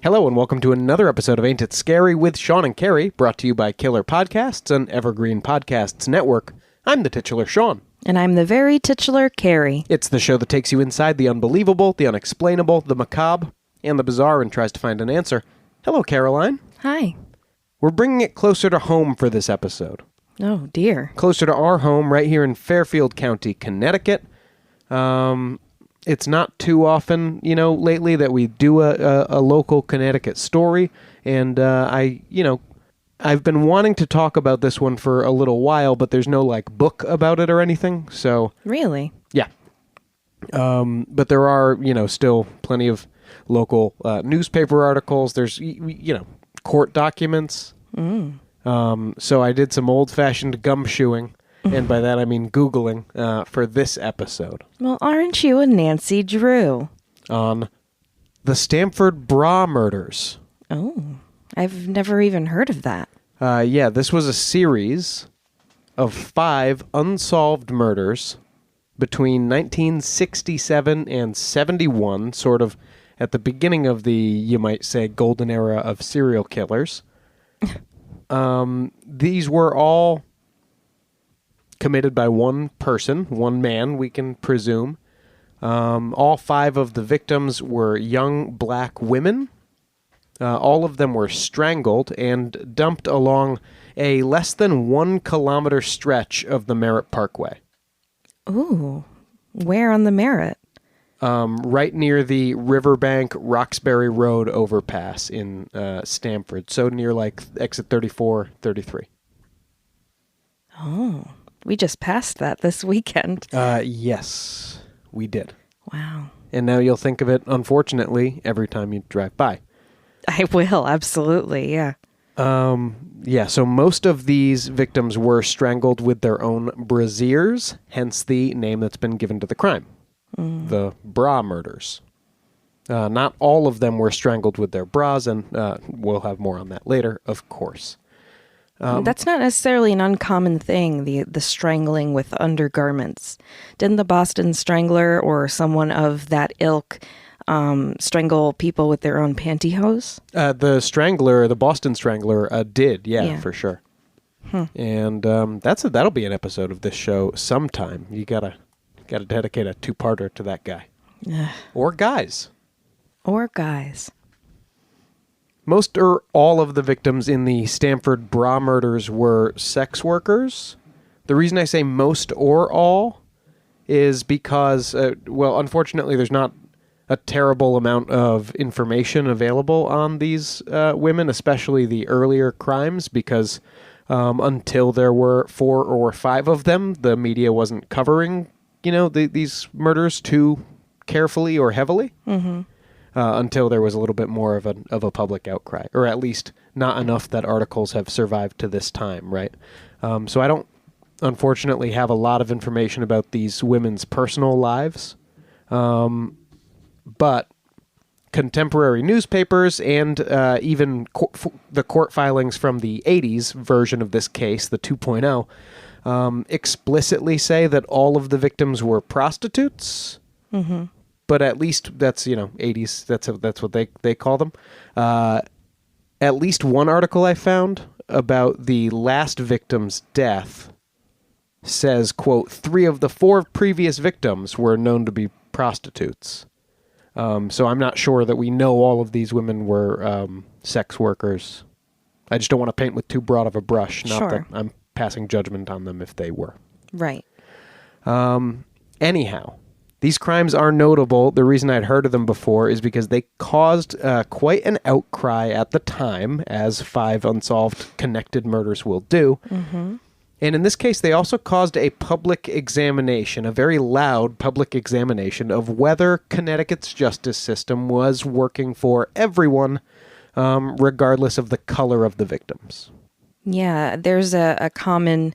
Hello and welcome to another episode of Ain't It Scary with Sean and Carrie, brought to you by Killer Podcasts and Evergreen Podcasts Network. I'm the titular Sean. And I'm the very titular Carrie. It's the show that takes you inside the unbelievable, the unexplainable, the macabre, and the bizarre and tries to find an answer. Hello, Caroline. Hi. We're bringing it closer to home for this episode. Oh, dear. Closer to our home right here in Fairfield County, Connecticut. It's not too often, lately that we do a local Connecticut story. And I've been wanting to talk about this one for a little while, but there's no book about it or anything. So Really? yeah. But there are, still plenty of local newspaper articles. There's, court documents. So I did some old-fashioned gumshoeing, and by that I mean Googling for this episode. Well, aren't you a Nancy Drew? On the Stamford bra murders. Oh, I've never even heard of that. Yeah, this was a series of 5 unsolved murders between 1967 and 71, sort of at the beginning of the, you might say, golden era of serial killers. These were all committed by one person, one man, we can presume. All 5 of the victims were young black women. All of them were strangled and dumped along a less than 1 kilometer stretch of the Merritt Parkway. Ooh, where on the Merritt? Right near the Riverbank Roxbury Road overpass in Stamford. So near exit 34, 33. Oh, we just passed that this weekend. Yes, we did. Wow. And now you'll think of it, unfortunately, every time you drive by. I will, absolutely, yeah. Yeah, so most of these victims were strangled with their own brassieres, hence the name that's been given to the crime. The bra murders. Not all of them were strangled with their bras, and we'll have more on that later, of course. That's not necessarily an uncommon thing, the strangling with undergarments. Didn't the Boston Strangler or someone of that ilk strangle people with their own pantyhose? The Boston Strangler did, yeah, for sure. And that'll be an episode of this show sometime. You gotta dedicate a 2-parter to that guy. Or guys. Or guys. Most or all of the victims in the Stamford bra murders were sex workers. The reason I say most or all is because, unfortunately, there's not a terrible amount of information available on these women, especially the earlier crimes, because until there were 4 or 5 of them, the media wasn't covering these murders too carefully or heavily, until there was a little bit more of a public outcry, or at least not enough that articles have survived to this time, right? So I don't, unfortunately, have a lot of information about these women's personal lives, but contemporary newspapers and even the court filings from the 80s version of this case, the 2.0, explicitly say that all of the victims were prostitutes, but at least that's 80s. That's what they call them. At least one article I found about the last victim's death says, quote, 3 of the 4 previous victims were known to be prostitutes. So I'm not sure that we know all of these women were sex workers. I just don't want to paint with too broad of a brush. Not that I'm passing judgment on them if they were. Right. Anyhow, these crimes are notable. The reason I'd heard of them before is because they caused quite an outcry at the time, as 5 unsolved connected murders will do. And in this case, they also caused a public examination, a very loud public examination of whether Connecticut's justice system was working for everyone, regardless of the color of the victims. Yeah, there's a common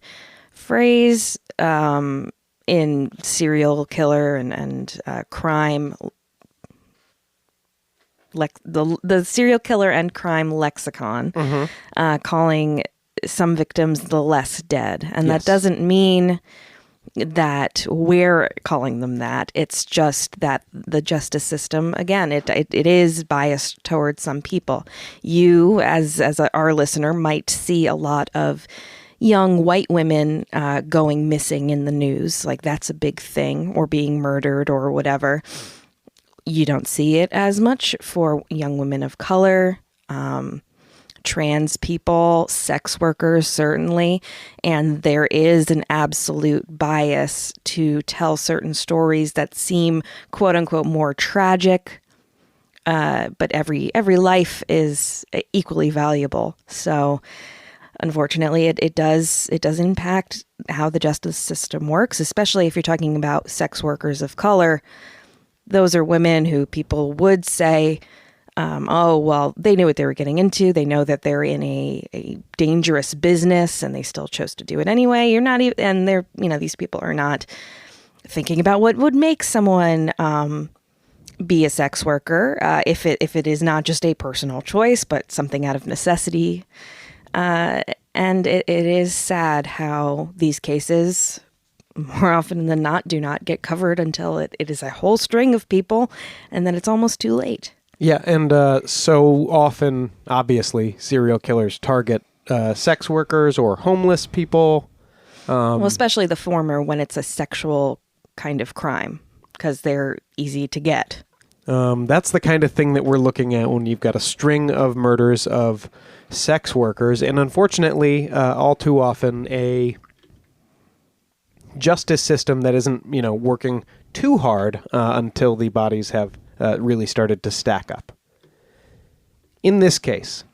phrase in serial killer and crime, the serial killer and crime lexicon, calling some victims the less dead. And that doesn't mean that we're calling them that. It's just that the justice system, again, it is biased towards some people. You, as our listener, might see a lot of young white women going missing in the news, like that's a big thing, or being murdered or whatever. You don't see it as much for young women of color, trans people, sex workers, certainly. And there is an absolute bias to tell certain stories that seem, quote unquote, more tragic. But every life is equally valuable. So unfortunately, it does impact how the justice system works, especially if you're talking about sex workers of color. Those are women who people would say, oh, well, they knew what they were getting into. They know that they're in a dangerous business and they still chose to do it anyway. You're not even, and they're, these people are not thinking about what would make someone be a sex worker if it is not just a personal choice, but something out of necessity. And it is sad how these cases, more often than not, do not get covered until it is a whole string of people, and then it's almost too late. Yeah, and so often, obviously, serial killers target sex workers or homeless people. Well, especially the former when it's a sexual kind of crime, because they're easy to get. That's the kind of thing that we're looking at when you've got a string of murders of sex workers, and unfortunately, all too often, a justice system that isn't, working too hard until the bodies have really started to stack up. In this case,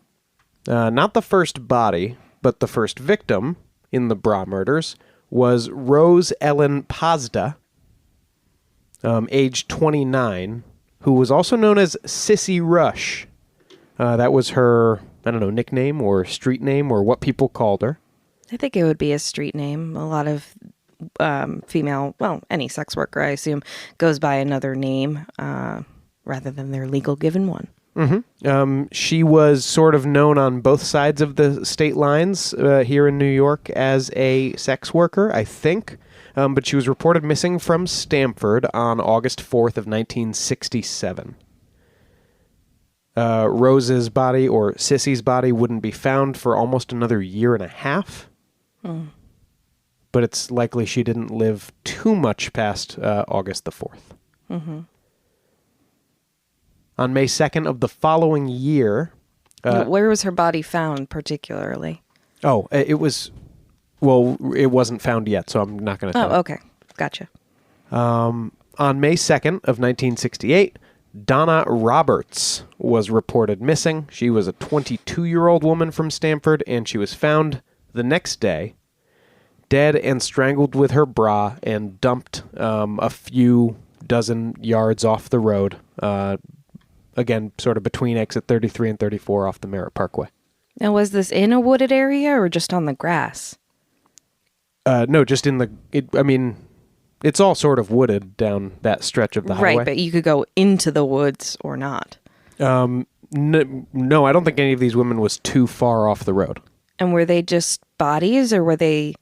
not the first body, but the first victim in the Bra murders was Rose Ellen Pazda, age 29, who was also known as Sissy Rush. That was her, nickname or street name or what people called her. I think it would be a street name. A lot of female, any sex worker, I assume, goes by another name rather than their legal given one. Mm-hmm. She was sort of known on both sides of the state lines here in New York as a sex worker, I think. But she was reported missing from Stamford on August 4th of 1967. Rose's body, or Sissy's body, wouldn't be found for almost another year and a half. But it's likely she didn't live too much past August the 4th. Mm-hmm. On May 2nd of the following year... where was her body found particularly? Oh, it wasn't found yet, so I'm not going to tell. Oh, okay. Gotcha. On May 2nd of 1968, Donna Roberts was reported missing. She was a 22-year-old woman from Stamford, and she was found the next day, dead and strangled with her bra and dumped a few dozen yards off the road. Again, sort of between exit 33 and 34 off the Merritt Parkway. Now, was this in a wooded area or just on the grass? No, just in the... it's all sort of wooded down that stretch of the highway. Right, but you could go into the woods or not. No, I don't think any of these women was too far off the road. And were they just bodies, or were they,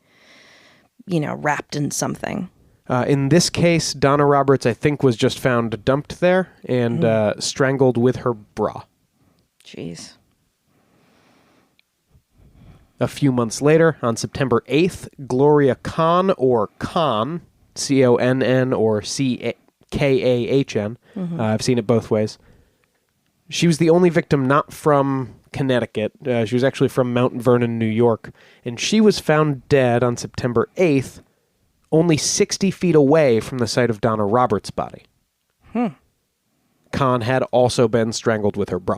wrapped in something? In this case, Donna Roberts, I think, was just found dumped there and strangled with her bra. Jeez. A few months later, on September 8th, Gloria Kahn, or Kahn, C-O-N-N or C-K-A-H-N, I've seen it both ways. She was the only victim not from Connecticut. She was actually from Mount Vernon, New York, and she was found dead on September 8th, only 60 feet away from the site of Donna Roberts' body. Kahn had also been strangled with her bra.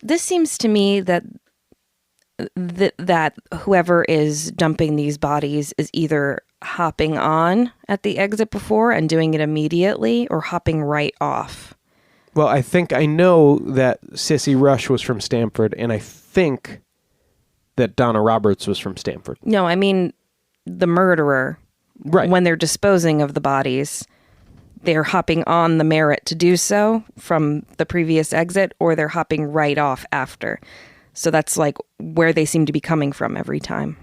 This seems to me that whoever is dumping these bodies is either hopping on at the exit before and doing it immediately, or hopping right off. Well, I think I know that Sissy Rush was from Stamford, and I think that Donna Roberts was from Stamford. No, I mean the murderer. Right. When they're disposing of the bodies, they're hopping on the Merritt to do so from the previous exit, or they're hopping right off after. So that's like where they seem to be coming from every time.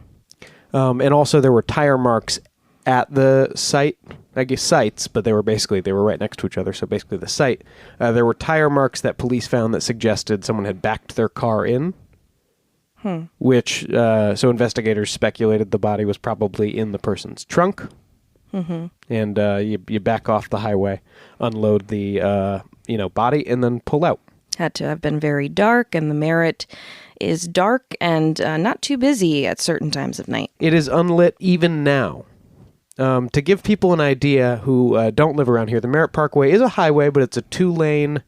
And also there were tire marks at the site, I guess sites, but they were right next to each other. So basically the site, there were tire marks that police found that suggested someone had backed their car in, which, so investigators speculated the body was probably in the person's trunk. Mm-hmm. And you back off the highway, unload the, body, and then pull out. Had to have been very dark, and the Merritt is dark and not too busy at certain times of night. It is unlit even now. To give people an idea who don't live around here, the Merritt Parkway is a highway, but it's a 2-lane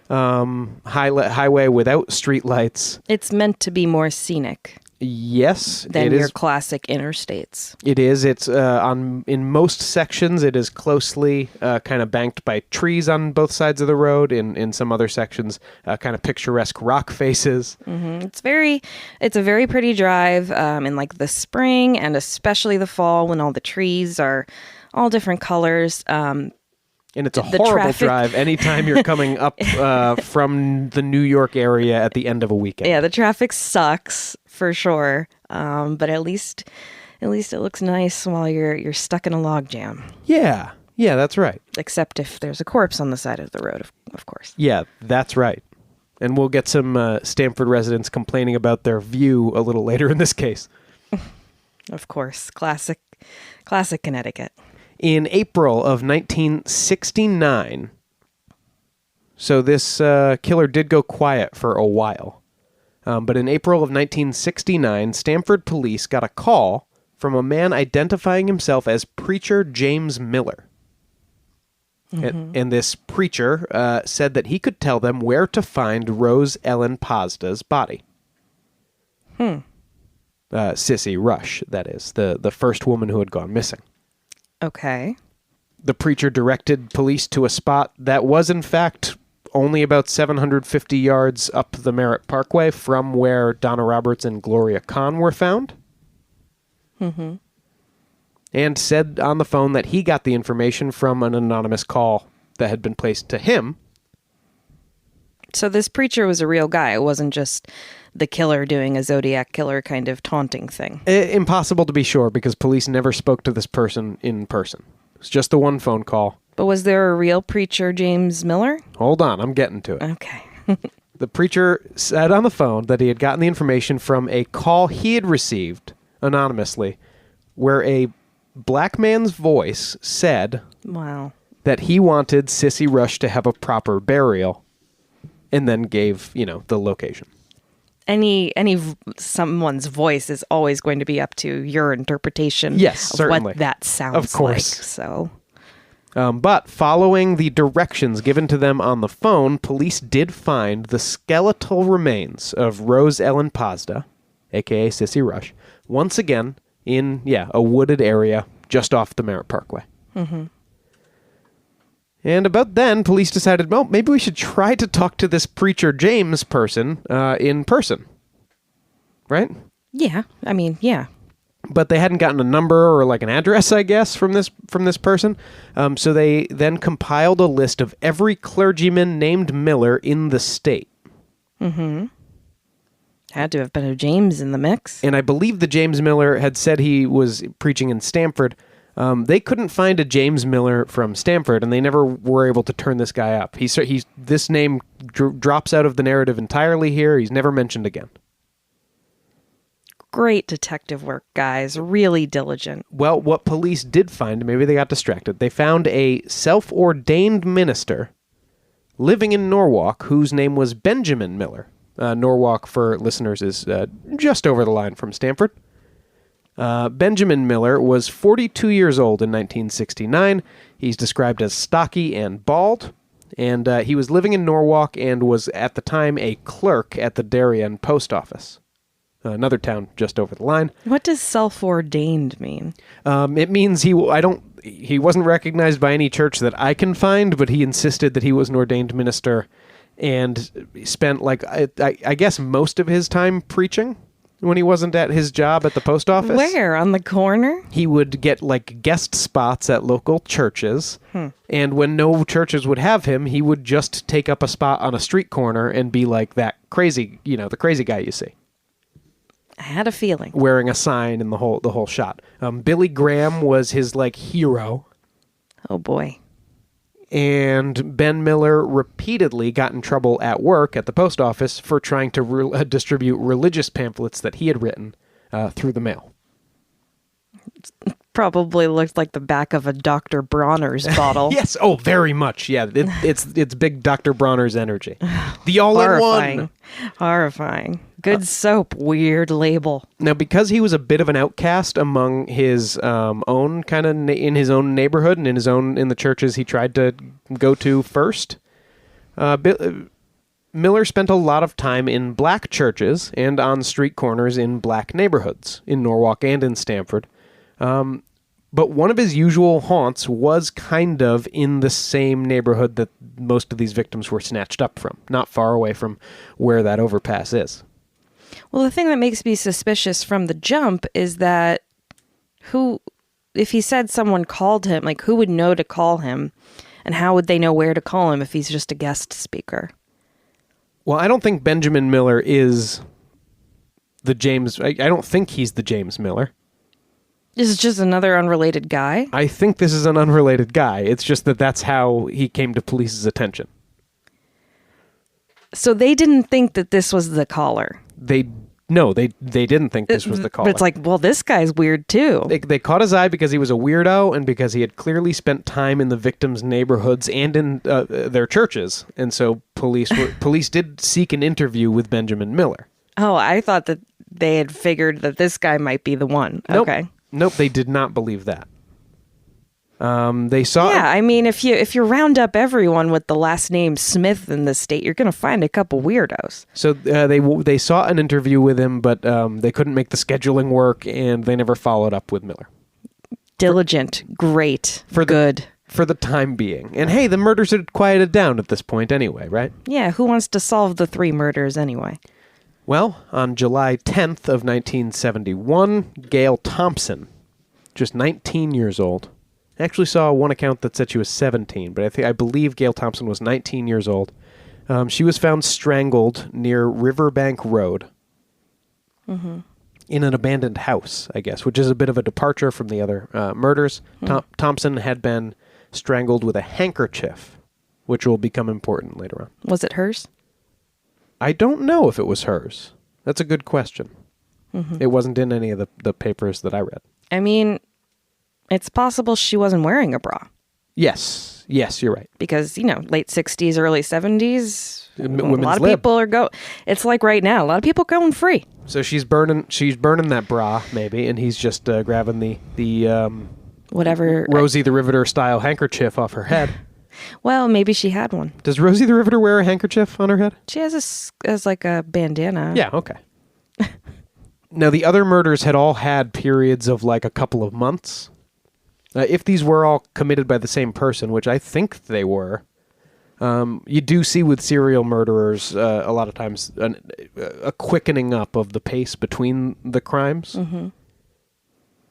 highway without streetlights. It's meant to be more scenic. Yes, than your classic interstates. It is. It's in most sections, it is closely kind of banked by trees on both sides of the road. In some other sections, kind of picturesque rock faces. Mm-hmm. It's a very pretty drive in like the spring and especially the fall when all the trees are all different colors. And it's a horrible drive anytime you're coming up from the New York area at the end of a weekend. Yeah, the traffic sucks for sure. But at least it looks nice while you're stuck in a log jam. Yeah, that's right. Except if there's a corpse on the side of the road, of course. Yeah, that's right. And we'll get some Stamford residents complaining about their view a little later in this case. Of course, classic Connecticut. In April of 1969, so this killer did go quiet for a while, but in April of 1969, Stamford police got a call from a man identifying himself as Preacher James Miller. Mm-hmm. And this preacher said that he could tell them where to find Rose Ellen Pazda's body. Sissy Rush, that is, the first woman who had gone missing. Okay. The preacher directed police to a spot that was, in fact, only about 750 yards up the Merritt Parkway from where Donna Roberts and Gloria Kahn were found. Mm-hmm. And said on the phone that he got the information from an anonymous call that had been placed to him. So this preacher was a real guy. It wasn't just the killer doing a Zodiac killer kind of taunting thing. Impossible to be sure because police never spoke to this person in person. It's just the one phone call. But was there a real Preacher James Miller? Hold on, I'm getting to it. Okay. The preacher said on the phone that he had gotten the information from a call he had received anonymously where a black man's voice said that he wanted Sissy Rush to have a proper burial and then gave, the location. Any someone's voice is always going to be up to your interpretation of certainly. What that sounds of course. like. So, but following the directions given to them on the phone, police did find the skeletal remains of Rose Ellen Pazda, a.k.a. Sissy Rush, once again in, a wooded area just off the Merritt Parkway. Mm-hmm. And about then, police decided, well, maybe we should try to talk to this Preacher James person in person. Right? Yeah. I mean, yeah. But they hadn't gotten a number or like an address, I guess, from this person. So they then compiled a list of every clergyman named Miller in the state. Mm-hmm. Had to have been a James in the mix. And I believe the James Miller had said he was preaching in Stamford. They couldn't find a James Miller from Stamford, and they never were able to turn this guy up. This name drops out of the narrative entirely here. He's never mentioned again. Great detective work, guys. Really diligent. Well, what police did find, maybe they got distracted, they found a self-ordained minister living in Norwalk whose name was Benjamin Miller. Norwalk, for listeners, is just over the line from Stamford. Benjamin Miller was 42 years old in 1969. He's described as stocky and bald, and he was living in Norwalk and was at the time a clerk at the Darien post office, another town just over the line. What does self-ordained mean? It means he wasn't recognized by any church that I can find, but he insisted that he was an ordained minister and spent, I guess, most of his time preaching. when he wasn't at his job at the post office. Where? On the corner? He would get like guest spots at local churches. And when no churches would have him, he would just take up a spot on a street corner and be like that crazy, the crazy guy you see. I had a feeling. Wearing a sign in the whole shot. Billy Graham was his like hero. Oh boy. And Ben Miller repeatedly got in trouble at work at the post office for trying to distribute religious pamphlets that he had written through the mail. Probably looked like the back of a Dr. Bronner's bottle. Yes. Oh, very much. Yeah. It's big Dr. Bronner's energy. The all-in-one. Horrifying. Good soap. Weird label. Now, because he was a bit of an outcast among his own kind of in his own neighborhood and in the churches he tried to go to first, Miller spent a lot of time in black churches and on street corners in black neighborhoods in Norwalk and in Stamford. But one of his usual haunts was kind of in the same neighborhood that most of these victims were snatched up from, not far away from where that overpass is. Well, the thing that makes me suspicious from the jump is that if he said someone called him, like who would know to call him, and how would they know where to call him if he's just a guest speaker? Well, I don't think Benjamin Miller is the James. I don't think he's the James Miller. This is just another unrelated guy? I think this is an unrelated guy. It's just that's how he came to police's attention. So they didn't think that this was the caller. They didn't think this was the caller. But it's like, well, this guy's weird too. They caught his eye because he was a weirdo and because he had clearly spent time in the victims' neighborhoods and in their churches. And so police did seek an interview with Benjamin Miller. Oh, I thought that they had figured that this guy might be the one. Nope. Okay. Nope, they did not believe that. They saw. Yeah, I mean, if you round up everyone with the last name Smith in the state, you're going to find a couple weirdos. So they saw an interview with him, but they couldn't make the scheduling work, and they never followed up with Miller. Diligent, great, good. For the time being. And hey, the murders had quieted down at this point anyway, right? Yeah, who wants to solve the 3 murders anyway? Well, on July 10th of 1971, Gail Thompson, just 19 years old. I actually saw one account that said she was 17, but I believe Gail Thompson was 19 years old. She was found strangled near Riverbank Road in an abandoned house, I guess, which is a bit of a departure from the other murders. Thompson had been strangled with a handkerchief, which will become important later on. Was it hers? I don't know if it was hers. That's a good question. It wasn't in any of the papers that I read. I mean, it's possible she wasn't wearing a bra. Yes, you're right. Because, late 60s, early 70s, a lot of lib. people are it's like right now, a lot of people going free. So she's burning that bra, maybe, and he's just grabbing the whatever Rosie the Riveter style handkerchief off her head. Well, maybe she had one. Does Rosie the Riveter wear a handkerchief on her head? She has as like a bandana. Yeah, okay. Now, the other murders had all had periods of like a couple of months. If these were all committed by the same person, which I think they were, you do see with serial murderers a lot of times a quickening up of the pace between the crimes.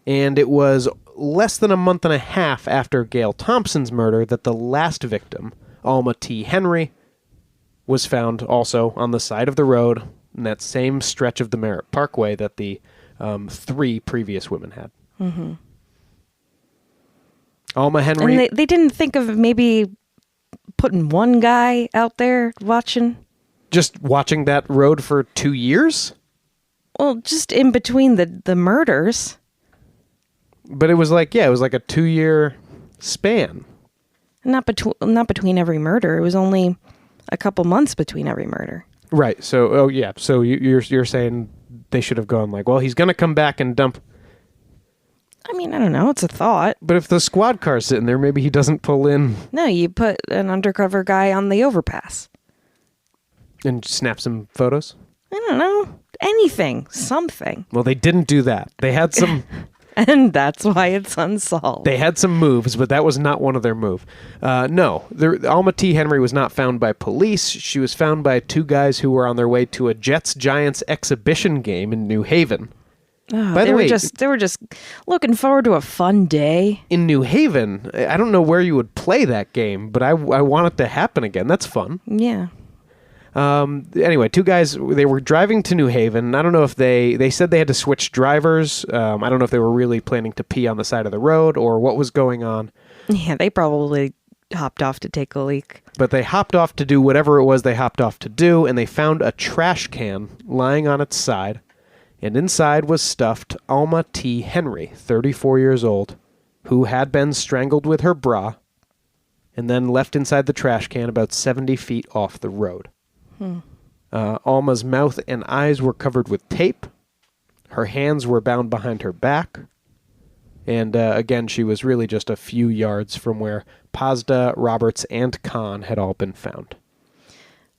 And it was less than a month and a half after Gail Thompson's murder that the last victim, Alma T. Henry, was found also on the side of the road in that same stretch of the Merritt Parkway that the 3 previous women had. Alma Henry... And they didn't think of maybe putting one guy out there watching? Just watching that road for 2 years? Well, just in between the murders. But it was like, it was like a 2-year span. Not between every murder. It was only a couple months between every murder. Right. So, So you're saying they should have gone like, well, he's going to come back and dump. I mean, I don't know. It's a thought. But if the squad car's sitting there, maybe he doesn't pull in. No, you put an undercover guy on the overpass. And snap some photos? I don't know. Anything. Something. Well, they didn't do that. They had some... And that's why it's unsolved. They had some moves, but that was not one of their move. No, Alma T. Henry was not found by police. She was found by two guys who were on their way to a Jets-Giants exhibition game in New Haven. Oh, By the way, they were just looking forward to a fun day. In New Haven, I don't know where you would play that game, but I want it to happen again. That's fun. Yeah. Anyway, two guys, they were driving to New Haven. I don't know if they said they had to switch drivers. I don't know if they were really planning to pee on the side of the road or what was going on. Yeah, they probably hopped off to take a leak. But they hopped off to do whatever it was they hopped off to do, and they found a trash can lying on its side. And inside was stuffed Alma T. Henry, 34 years old, who had been strangled with her bra and then left inside the trash can about 70 feet off the road. Alma's mouth and eyes were covered with tape. Her hands were bound behind her back. And again, she was really just a few yards from where Pazda, Roberts, and Kahn had all been found.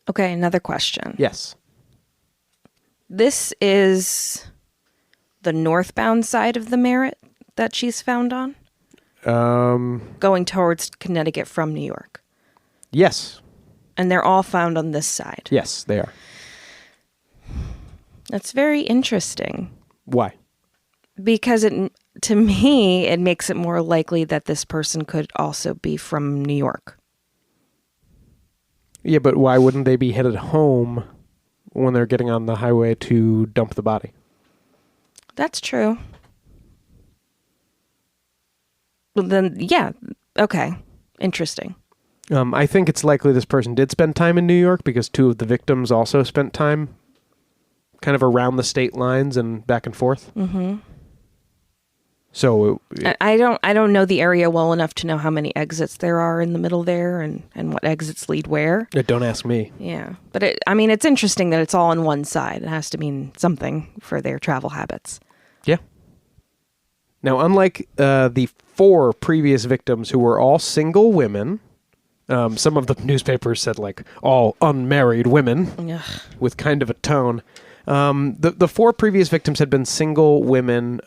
Okay, another question. Yes. This is the northbound side of the Merritt that she's found on? Going towards Connecticut from New York. Yes. And they're all found on this side. Yes, they are. That's very interesting. Why? Because to me, it makes it more likely that this person could also be from New York. Yeah, but why wouldn't they be headed home when they're getting on the highway to dump the body? That's true. Well, then, yeah. Okay. Interesting. I think it's likely this person did spend time in New York because two of the victims also spent time kind of around the state lines and back and forth. Mm-hmm. So I don't know the area well enough to know how many exits there are in the middle there and what exits lead where. Don't ask me. Yeah. But it's interesting that it's all on one side. It has to mean something for their travel habits. Yeah. Now, unlike the four previous victims who were all single women, some of the newspapers said like all unmarried women. Ugh. With kind of a tone. The four previous victims had been single women.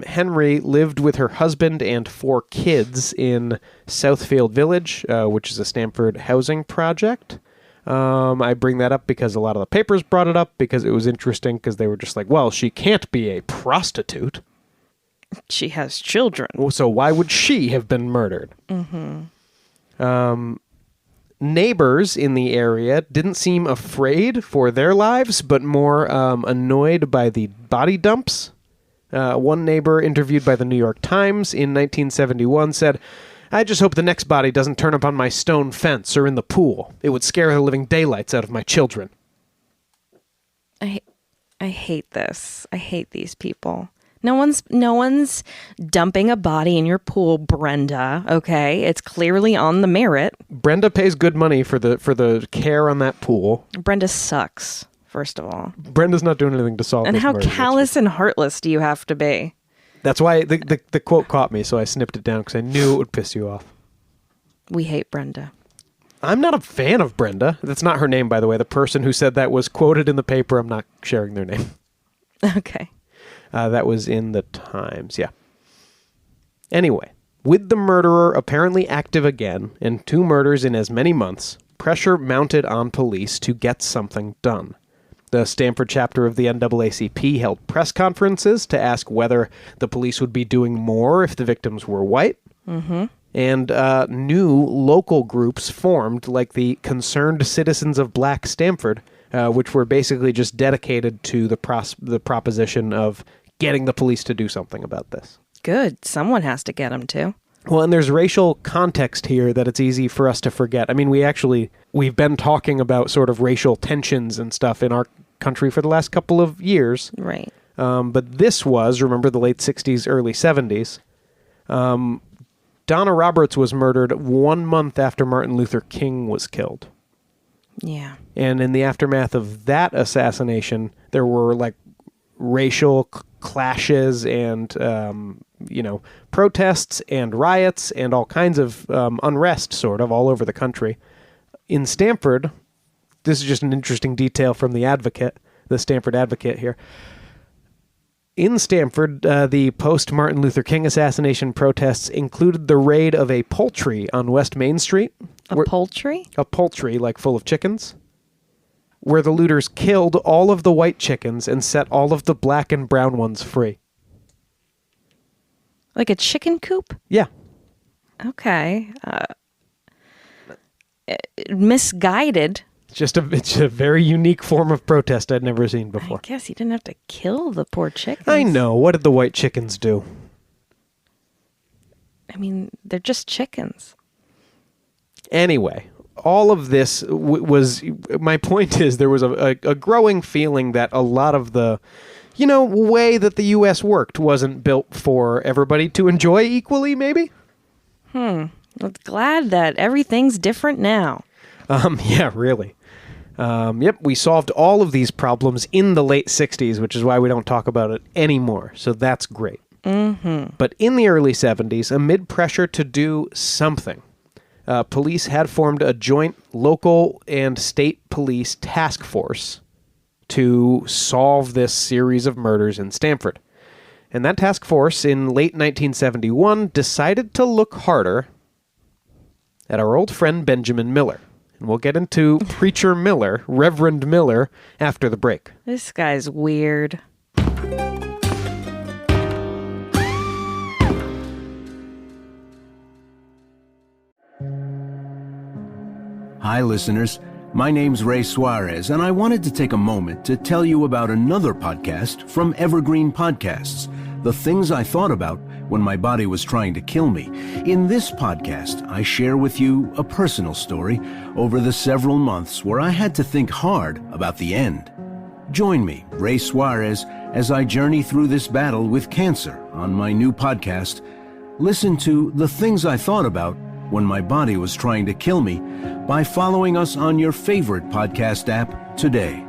Henry lived with her husband and four kids in Southfield Village, which is a Stamford housing project. I bring that up because a lot of the papers brought it up because it was interesting because they were just like, well, she can't be a prostitute. She has children. So why would she have been murdered? Mm-hmm. Neighbors in the area didn't seem afraid for their lives, but more annoyed by the body dumps. One neighbor interviewed by the New York Times in 1971 said, "I just hope the next body doesn't turn up on my stone fence or in the pool. It would scare the living daylights out of my children." I hate this. I hate these people. No one's dumping a body in your pool, Brenda. Okay, it's clearly on the Merritt. Brenda pays good money for the care on that pool. Brenda sucks, first of all. Brenda's not doing anything to solve this murder. And how callous and heartless do you have to be? That's why the quote caught me, so I snipped it down because I knew it would piss you off. We hate Brenda. I'm not a fan of Brenda. That's not her name, by the way. The person who said that was quoted in the paper. I'm not sharing their name. Okay. That was in the Times, yeah. Anyway, with the murderer apparently active again, and two murders in as many months, pressure mounted on police to get something done. The Stamford chapter of the NAACP held press conferences to ask whether the police would be doing more if the victims were white. Mm-hmm. And new local groups formed, like the Concerned Citizens of Black Stamford, which were basically just dedicated to the proposition of getting the police to do something about this. Good. Someone has to get them to. Well, and there's racial context here that it's easy for us to forget. I mean, we've been talking about sort of racial tensions and stuff in our country for the last couple of years. Right. But this was, remember, the late 60s, early 70s. Donna Roberts was murdered 1 month after Martin Luther King was killed. Yeah. And in the aftermath of that assassination, there were like racial clashes and, protests and riots and all kinds of unrest sort of all over the country. In Stamford, this is just an interesting detail from the Advocate, the Stamford Advocate here. in Stamford, the post-Martin Luther King assassination protests included the raid of a poultry on West Main Street. Poultry? A poultry, like full of chickens, where the looters killed all of the white chickens and set all of the black and brown ones free. Like a chicken coop? Yeah. Okay. Misguided. It's a very unique form of protest I'd never seen before. I guess you didn't have to kill the poor chickens. I know. What did the white chickens do? I mean, they're just chickens. Anyway, all of this was... My point is there was a growing feeling that a lot of the, way that the U.S. worked wasn't built for everybody to enjoy equally, maybe? I'm glad that everything's different now. Yeah, really. Yep, we solved all of these problems in the late 60s, which is why we don't talk about it anymore. So that's great. Mm-hmm. But in the early 70s, amid pressure to do something, police had formed a joint local and state police task force to solve this series of murders in Stamford. And that task force, in late 1971, decided to look harder at our old friend Benjamin Miller. And we'll get into Preacher Miller, Reverend Miller, after the break. This guy's weird. Hi, listeners. My name's Ray Suarez, and I wanted to take a moment to tell you about another podcast from Evergreen Podcasts, The Things I Thought About When My Body Was Trying to Kill Me. In this podcast, I share with you a personal story over the several months where I had to think hard about the end. Join me, Ray Suarez, as I journey through this battle with cancer on my new podcast. Listen to The Things I Thought About When My Body Was Trying to Kill Me by following us on your favorite podcast app today.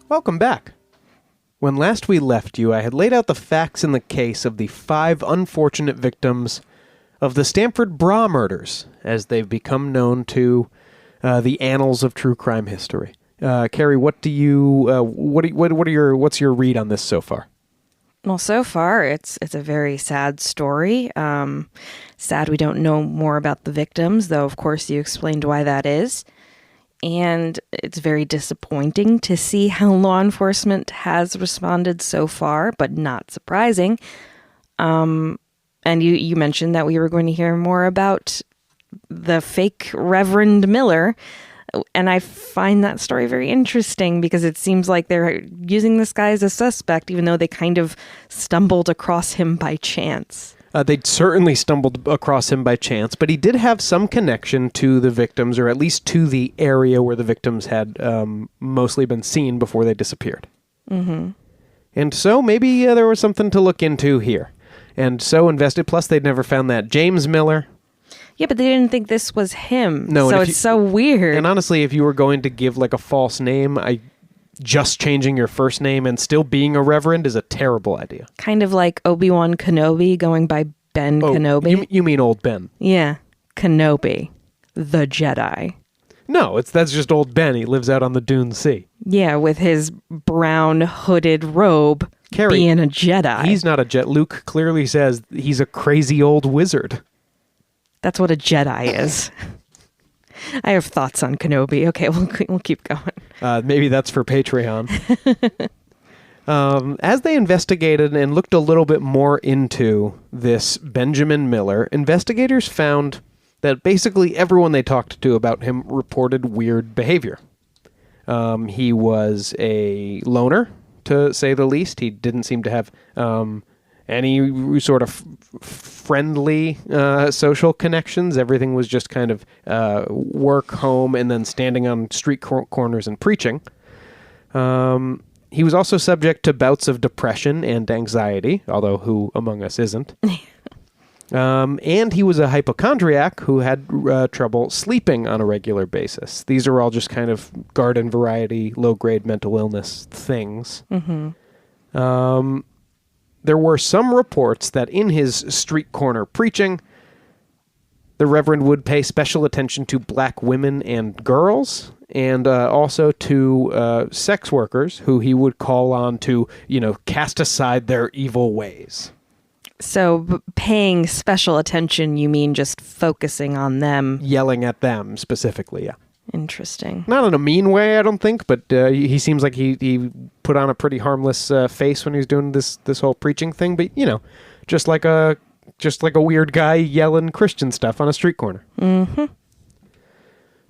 Welcome back. When last we left you, I had laid out the facts in the case of the 5 unfortunate victims of the Stamford Bra murders, as they've become known to the annals of true crime history. Carrie, what's your read on this so far? Well, so far, it's a very sad story. Sad we don't know more about the victims, though, of course, you explained why that is. And it's very disappointing to see how law enforcement has responded so far, but not surprising. And you mentioned that we were going to hear more about the fake Reverend Miller. And I find that story very interesting because it seems like they're using this guy as a suspect, even though they kind of stumbled across him by chance. They certainly stumbled across him by chance, but he did have some connection to the victims, or at least to the area where the victims had mostly been seen before they disappeared. Mm-hmm. And so maybe there was something to look into here. And so invested, plus they'd never found that James Miller. Yeah, but they didn't think this was him. No, so it's so weird. And honestly, if you were going to give like a false name, just changing your first name and still being a reverend is a terrible idea. Kind of like Obi-Wan Kenobi going by Ben Kenobi. You mean old Ben? Yeah, Kenobi, the Jedi. No, that's just old Ben. He lives out on the Dune Sea. Yeah, with his brown hooded robe, Carrie, being a Jedi. He's not a Jedi. Luke clearly says he's a crazy old wizard. That's what a Jedi is. I have thoughts on Kenobi. Okay, we'll keep going. Maybe that's for Patreon. As they investigated and looked a little bit more into this Benjamin Miller, investigators found that basically everyone they talked to about him reported weird behavior. He was a loner, to say the least. He didn't seem to have any sort of friendly social connections. Everything was just kind of work, home, and then standing on street corners and preaching. He was also subject to bouts of depression and anxiety, although who among us isn't? And he was a hypochondriac who had trouble sleeping on a regular basis. These are all just kind of garden variety, low-grade mental illness things. Mm-hmm. There were some reports that in his street corner preaching, The Reverend would pay special attention to black women and girls, and also to sex workers who he would call on to, cast aside their evil ways. So paying special attention, you mean just focusing on them? Yelling at them specifically, yeah. Interesting. Not in a mean way, I don't think, but he seems like he put on a pretty harmless face when he was doing this whole preaching thing, but, just like a weird guy yelling Christian stuff on a street corner. Mm-hmm.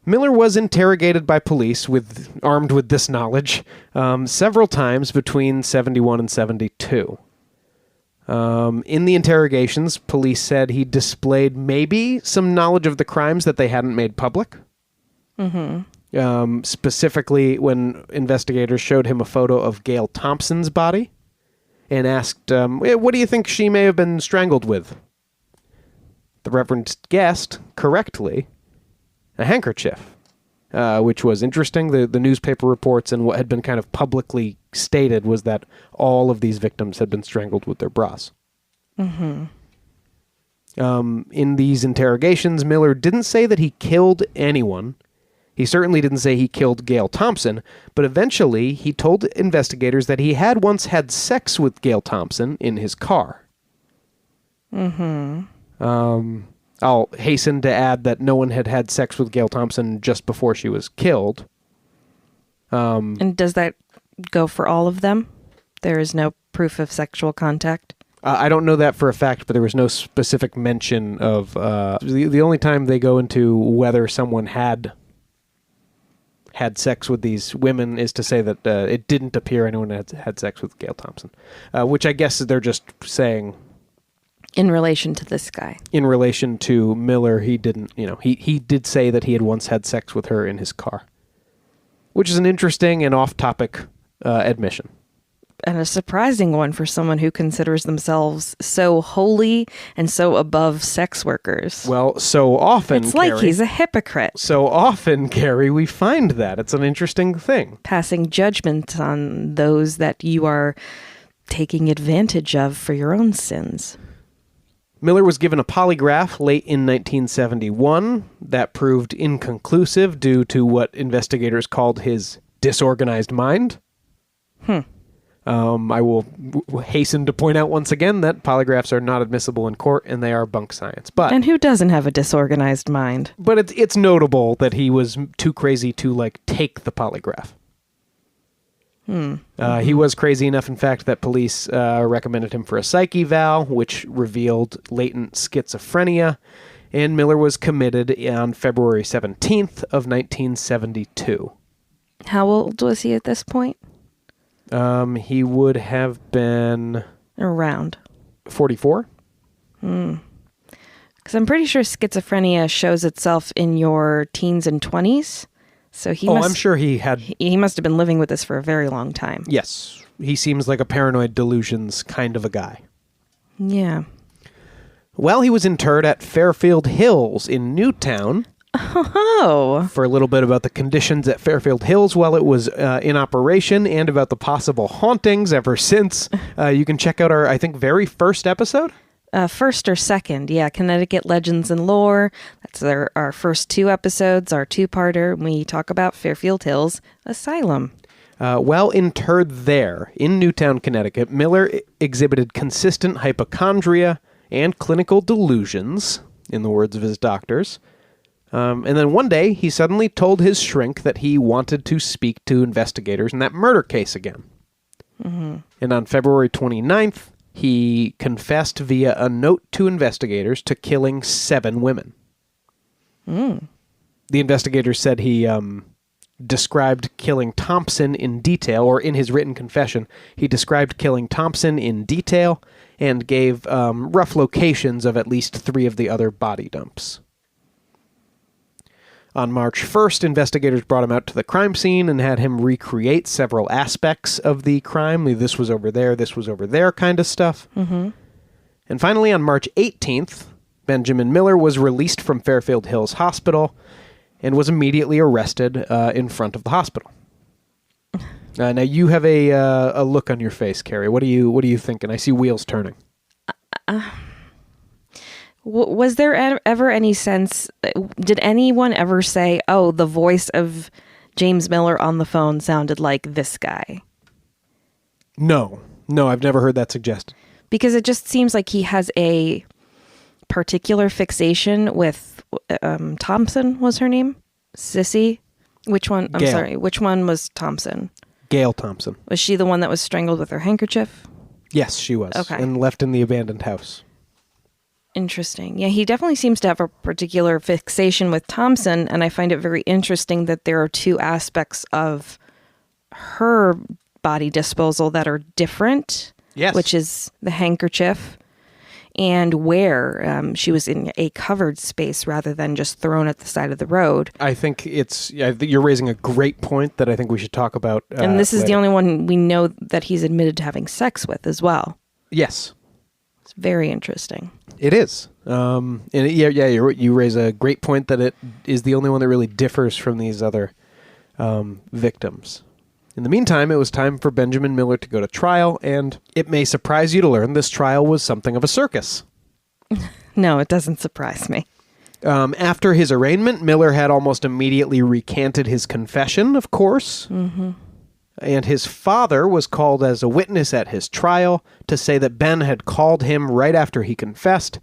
Miller was interrogated by police armed with this knowledge several times between 71 and 72. In the interrogations, police said he displayed maybe some knowledge of the crimes that they hadn't made public. Mm-hmm. Specifically, when investigators showed him a photo of Gail Thompson's body and asked, what do you think she may have been strangled with? The Reverend guessed, correctly, a handkerchief, which was interesting. The newspaper reports and what had been kind of publicly stated was that all of these victims had been strangled with their bras. Mm-hmm. In these interrogations, Miller didn't say that he killed anyone. He certainly didn't say he killed Gail Thompson, but eventually he told investigators that he had once had sex with Gail Thompson in his car. Mm-hmm. I'll hasten to add that no one had had sex with Gail Thompson just before she was killed. And does that go for all of them? There is no proof of sexual contact? I don't know that for a fact, but there was no specific mention of... the only time they go into whether someone had sex with these women is to say that it didn't appear anyone had sex with Gail Thompson, which I guess they're just saying... In relation to this guy. In relation to Miller, he didn't, he did say that he had once had sex with her in his car, which is an interesting and off-topic admission. And a surprising one for someone who considers themselves so holy and so above sex workers. Well, so often, it's like he's a hypocrite. So often, Carrie, we find that. It's an interesting thing. Passing judgment on those that you are taking advantage of for your own sins. Miller was given a polygraph late in 1971 that proved inconclusive due to what investigators called his disorganized mind. I will hasten to point out once again that polygraphs are not admissible in court and they are bunk science. And who doesn't have a disorganized mind? But it's notable that he was too crazy to take the polygraph. He was crazy enough, in fact, that police recommended him for a psych eval, which revealed latent schizophrenia, and Miller was committed on February 17th of 1972. How old was he at this point? He would have been... Around. 44? Because I'm pretty sure schizophrenia shows itself in your teens and 20s. So I'm sure he had... He must have been living with this for a very long time. Yes. He seems like a paranoid delusions kind of a guy. Yeah. Well, he was interred at Fairfield Hills in Newtown. Oh. For a little bit about the conditions at Fairfield Hills while it was in operation and about the possible hauntings ever since. You can check out our, I think, very first episode. First or second, yeah. Connecticut Legends and Lore. That's our first two episodes, our two-parter. We talk about Fairfield Hills Asylum. While interred there in Newtown, Connecticut, Miller exhibited consistent hypochondria and clinical delusions, in the words of his doctors. And then one day, he suddenly told his shrink that he wanted to speak to investigators in that murder case again. Mm-hmm. And on February 29th, he confessed via a note to investigators to killing 7 women. The investigators said he described killing Thompson in detail, or in his written confession, he described killing Thompson in detail and gave rough locations of at least 3 of the other body dumps. On March 1st, investigators brought him out to the crime scene and had him recreate several aspects of the crime. This was over there kind of stuff. Mm-hmm. And finally, on March 18th, Benjamin Miller was released from Fairfield Hills Hospital and was immediately arrested in front of the hospital. Now, you have a look on your face, Carrie. What are you thinking? I see wheels turning. Was there ever any sense, did anyone ever say, oh, the voice of James Miller on the phone sounded like this guy? No, I've never heard that suggested. Because it just seems like he has a particular fixation with Thompson was her name? Sissy? Which one? I'm Gail. sorry. Which one was Thompson? Gail Thompson. Was she the one that was strangled with her handkerchief? Yes, she was. Okay. And left in the abandoned house. Interesting. Yeah, he definitely seems to have a particular fixation with Thompson, and I find it very interesting that there are two aspects of her body disposal that are different. Yes. Which is the handkerchief and where she was in a covered space rather than just thrown at the side of the road. I think you're raising a great point that I think we should talk about. And this is later. the only one we know that he's admitted to having sex with as well. Yes. It's very interesting. It is. You raise a great point that it is the only one that really differs from these other victims. In the meantime, it was time for Benjamin Miller to go to trial, and it may surprise you to learn this trial was something of a circus. No, it doesn't surprise me. After his arraignment, Miller had almost immediately recanted his confession, of course. Mm-hmm. And his father was called as a witness at his trial to say that Ben had called him right after he confessed,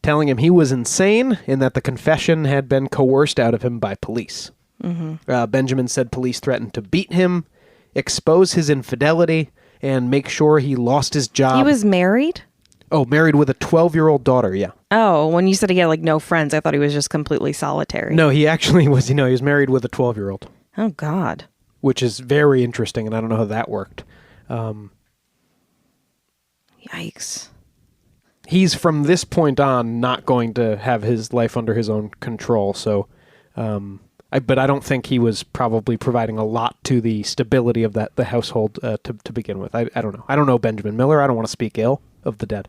telling him he was insane and that the confession had been coerced out of him by police. Mm-hmm. Benjamin said police threatened to beat him, expose his infidelity, and make sure he lost his job. He was married? Oh, married with a 12-year-old daughter, yeah. Oh, when you said he had like no friends, I thought he was just completely solitary. No, he actually was, he was married with a 12-year-old. Oh, God. Which is very interesting, and I don't know how that worked. Yikes. He's, from this point on, not going to have his life under his own control, so... but I don't think he was probably providing a lot to the stability of the household to begin with. I don't know. I don't know Benjamin Miller. I don't want to speak ill of the dead.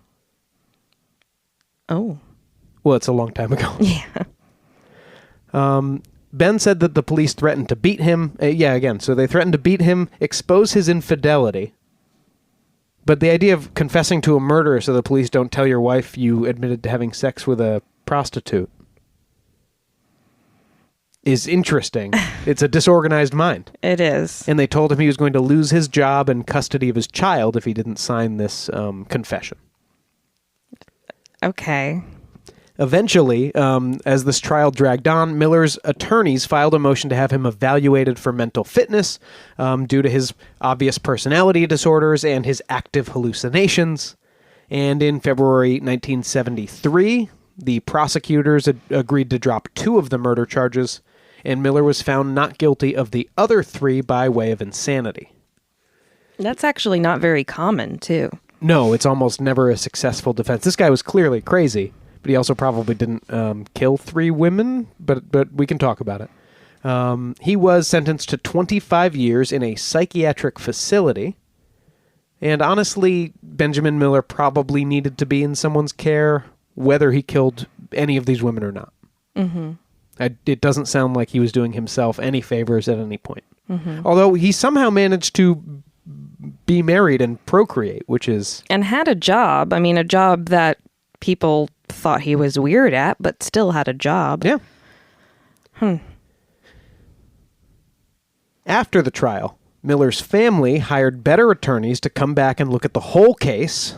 Oh. Well, it's a long time ago. Yeah. Ben said that the police threatened to beat him. So they threatened to beat him, expose his infidelity. But the idea of confessing to a murder so the police don't tell your wife you admitted to having sex with a prostitute is interesting. It's a disorganized mind. It is. And they told him he was going to lose his job and custody of his child if he didn't sign this confession. Okay. Eventually, as this trial dragged on, Miller's attorneys filed a motion to have him evaluated for mental fitness due to his obvious personality disorders and his active hallucinations. And in February 1973, the prosecutors agreed to drop 2 of the murder charges, and Miller was found not guilty of the other 3 by way of insanity. That's actually not very common, too. No, it's almost never a successful defense. This guy was clearly crazy, but he also probably didn't kill 3 women, but we can talk about it. He was sentenced to 25 years in a psychiatric facility, and honestly, Benjamin Miller probably needed to be in someone's care, whether he killed any of these women or not. Mm-hmm. It doesn't sound like he was doing himself any favors at any point. Mm-hmm. Although he somehow managed to be married and procreate, which is... And had a job. I mean, a job that people thought he was weird at, but still had a job. Yeah. After the trial, Miller's family hired better attorneys to come back and look at the whole case,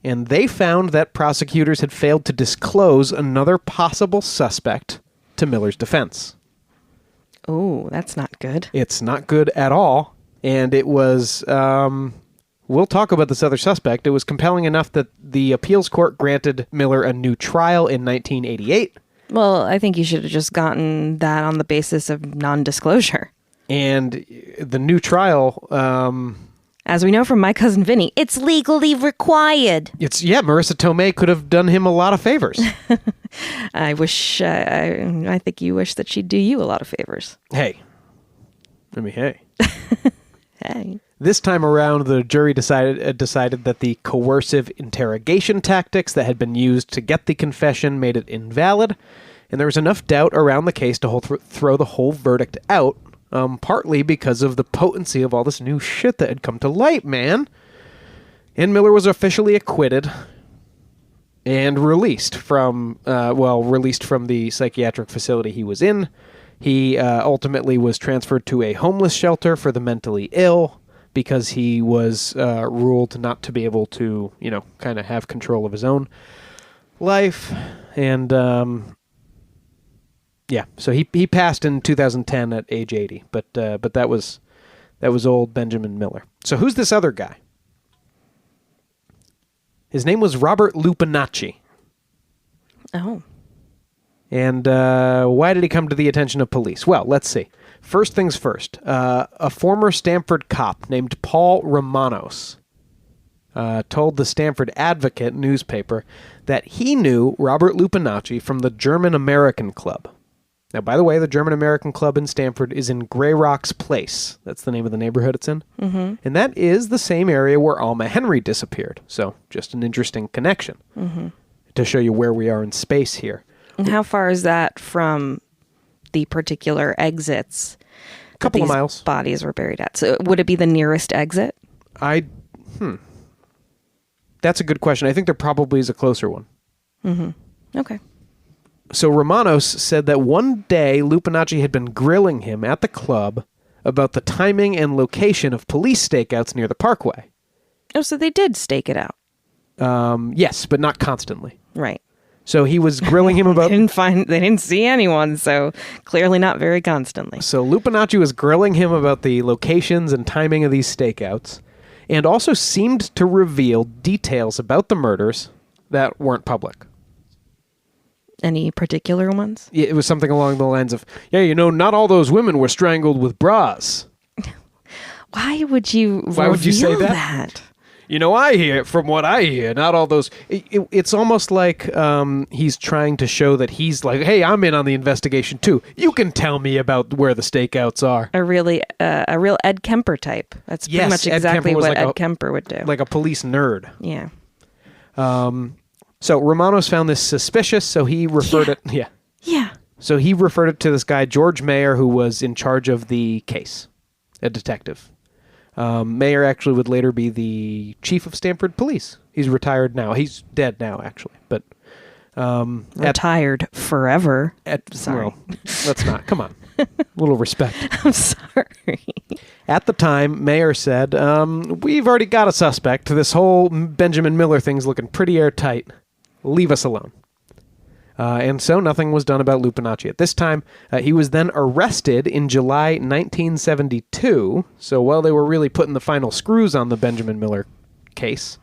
and they found that prosecutors had failed to disclose another possible suspect to Miller's defense. Oh, that's not good. It's not good at all, and it was... we'll talk about this other suspect. It was compelling enough that the appeals court granted Miller a new trial in 1988. Well, I think you should have just gotten that on the basis of non-disclosure. And the new trial... as we know from My Cousin Vinny, it's legally required. Marissa Tomei could have done him a lot of favors. I think you wish that she'd do you a lot of favors. Hey. Hey. This time around, the jury decided that the coercive interrogation tactics that had been used to get the confession made it invalid, and there was enough doubt around the case to throw the whole verdict out, partly because of the potency of all this new shit that had come to light, man. And Miller was officially acquitted. and released from the psychiatric facility he was in. He ultimately was transferred to a homeless shelter for the mentally ill because he was ruled not to be able to, kind of have control of his own life. And so he passed in 2010 at age 80. But that was old Benjamin Miller. So who's this other guy? His name was Robert Lupinacci. Oh. And why did he come to the attention of police? Well, let's see. First things first. A former Stamford cop named Paul Romanos told the Stamford Advocate newspaper that he knew Robert Lupinacci from the German-American Club. Now, by the way, the German-American Club in Stamford is in Grey Rocks Place. That's the name of the neighborhood it's in. Mm-hmm. And that is the same area where Alma Henry disappeared. So, just an interesting connection to show you where we are in space here. And how far is that from the particular exits? A couple of miles. Bodies were buried at. So, would it be the nearest exit? That's a good question. I think there probably is a closer one. Mm-hmm. Okay. So Romanos said that one day Lupinacci had been grilling him at the club about the timing and location of police stakeouts near the Parkway. Oh, so they did stake it out. Yes, but not constantly. Right. So he was grilling him about... They didn't see anyone, so clearly not very constantly. So Lupinacci was grilling him about the locations and timing of these stakeouts, and also seemed to reveal details about the murders that weren't public. Any particular ones? Yeah, it was something along the lines of, not all those women were strangled with bras. Why would you say that? From what I hear, not all those... It's almost like he's trying to show that he's like, hey, I'm in on the investigation too. You can tell me about where the stakeouts are. A real Ed Kemper type. That's pretty much exactly what Ed Kemper would do. Like a police nerd. Yeah. So Romanos found this suspicious, so he referred it... Yeah. Yeah. So he referred it to this guy, George Mayer, who was in charge of the case, a detective. Mayer actually would later be the chief of Stamford Police. He's retired now. He's dead now, actually. But retired forever. Sorry. Well, let's not. Come on. A little respect. I'm sorry. At the time, Mayer said, we've already got a suspect. This whole Benjamin Miller thing's looking pretty airtight. Leave us alone. And so nothing was done about Lupinacci at this time. He was then arrested in July 1972. So while they were really putting the final screws on the Benjamin Miller case,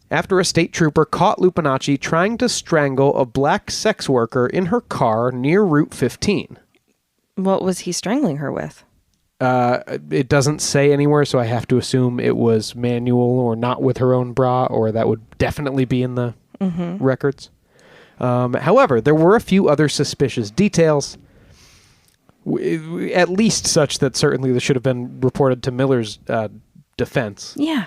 after a state trooper caught Lupinacci trying to strangle a black sex worker in her car near Route 15. What was he strangling her with? It doesn't say anywhere, so I have to assume it was manual or not with her own bra, or that would definitely be in the records. However, there were a few other suspicious details, at least such that certainly this should have been reported to Miller's defense. Yeah.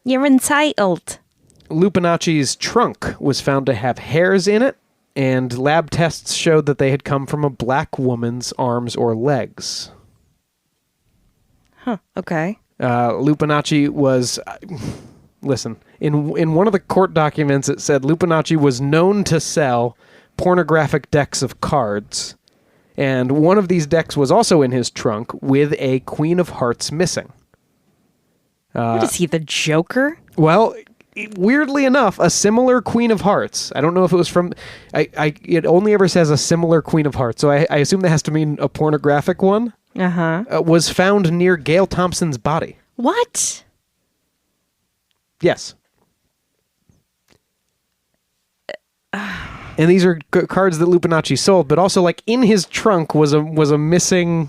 You're entitled. Lupinacci's trunk was found to have hairs in it, and lab tests showed that they had come from a black woman's arms or legs. Huh, okay. Lupinacci was... Listen, in one of the court documents, it said Lupinacci was known to sell pornographic decks of cards, and one of these decks was also in his trunk with a Queen of Hearts missing. What is he, the Joker? Well, weirdly enough, a similar Queen of Hearts. I don't know if it was from... it only ever says a similar Queen of Hearts, so I assume that has to mean a pornographic one. Was found near Gail Thompson's body. What? Yes. And these are cards that Lupinacci sold, but also, like, in his trunk was a missing